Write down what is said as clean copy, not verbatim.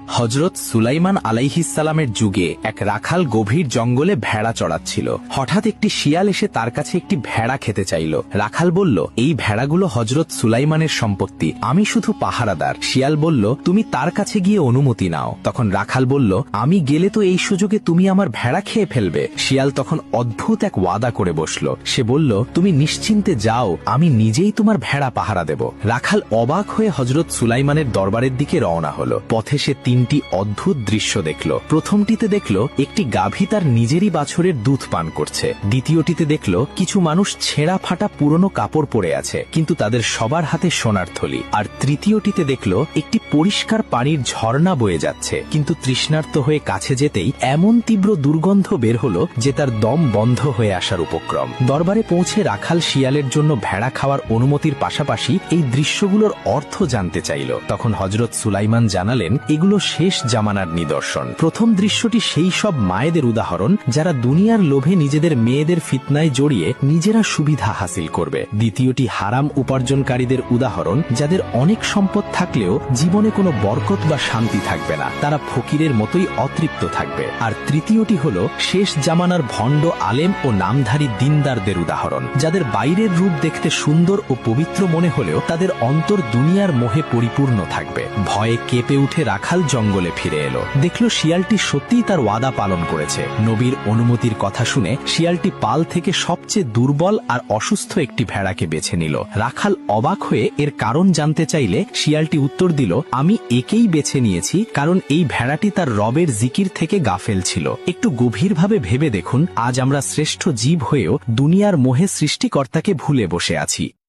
হযরত সুলাইমান আলাইহিসসালামের যুগে এক রাখাল গভীর জঙ্গলে ভেড়া চড়াচ্ছিল। হঠাৎ একটি শিয়াল এসে তার কাছে একটি ভেড়া খেতে চাইল। রাখাল বলল, এই ভেড়াগুলো হযরত সুলাইমানের সম্পত্তি, আমি শুধু পাহারাদার। শিয়াল বলল, তুমি তার কাছে গিয়ে অনুমতি নাও। তখন রাখাল বলল, আমি গেলে তো এই সুযোগে তুমি আমার ভেড়া খেয়ে ফেলবে। শিয়াল তখন অদ্ভুত এক ওয়াদা করে বসল। সে বলল, তুমি নিশ্চিন্তে যাও, আমি নিজেই তোমার ভেড়া পাহারা দেব। রাখাল অবাক হয়ে হযরত সুলাইমানের দরবারের দিকে রওনা হলো। পথে সে তিনটি অদ্ভুত দৃশ্য দেখল। প্রথমটিতে দেখল একটি গাভী তার নিজেরই বাছুরের দুধ পান করছে। দ্বিতীয়টিতে দেখল কিছু মানুষ ছেঁড়া ফাটা পুরনো কাপড় পরে আছে, কিন্তু তাদের সবার হাতে সোনার থলি। আর তৃতীয়টিতে দেখল একটি পরিষ্কার পানির ঝর্ণা বয়ে যাচ্ছে, কিন্তু তৃষ্ণার্ত হয়ে কাছে যেতেই এমন তীব্র দুর্গন্ধ বের হলো যে তার দম বন্ধ হয়ে আসার উপক্রম। দরবারে পৌঁছে রাখাল শিয়ালের জন্য ভেড়া খাওয়ার অনুমতির পাশাপাশি এই দৃশ্যগুলোর অর্থ জানতে চাইল। তখন হযরত সুলাইমান জানালেন, এগুলো শেষ জামানার নিদর্শন। প্রথম দৃশ্যটি সেই সব মায়েদের উদাহরণ যারা দুনিয়ার লোভে নিজেদের মেয়েদের ফিতনায় জড়িয়ে নিজেরা সুবিধা হাসিল করবে। দ্বিতীয়টি হারাম উপার্জনকারীদের উদাহরণ, যাদের অনেক সম্পদ থাকলেও জীবনে কোনো বরকত বা শান্তি থাকবে না, তারা ফকিরের মতোই অতৃপ্ত থাকবে। আর তৃতীয়টি হল শেষ জামানার ভণ্ড আলেম ও নামধারী দিনদারদের উদাহরণ, যাদের বাইরের রূপ দেখতে সুন্দর ও পবিত্র মনে হলেও তাদের অন্তর দুনিয়ার মোহে পরিপূর্ণ থাকবে। ভয়ে কেঁপে উঠে রাখাল জঙ্গলে ফিরে এলো। দেখল শিয়ালটি সত্যিই তার ওয়াদা পালন করেছে। নবীর অনুমতির কথা শুনে শিয়ালটি পাল থেকে সবচেয়ে দুর্বল আর অসুস্থ একটি ভেড়াকে বেছে নিল। রাখাল অবাক হয়ে এর কারণ জানতে চাইলে শিয়ালটি উত্তর দিল, আমি একেই বেছে নিয়েছি কারণ এই ভেড়াটি তার রবের জিকির থেকে গাফেল ছিল। একটু গভীরভাবে ভেবে দেখুন, আজ আমরা শ্রেষ্ঠ জীব হয়েও দুনিয়ার মোহে সৃষ্টিকর্তাকে ভুলে বসে আছি।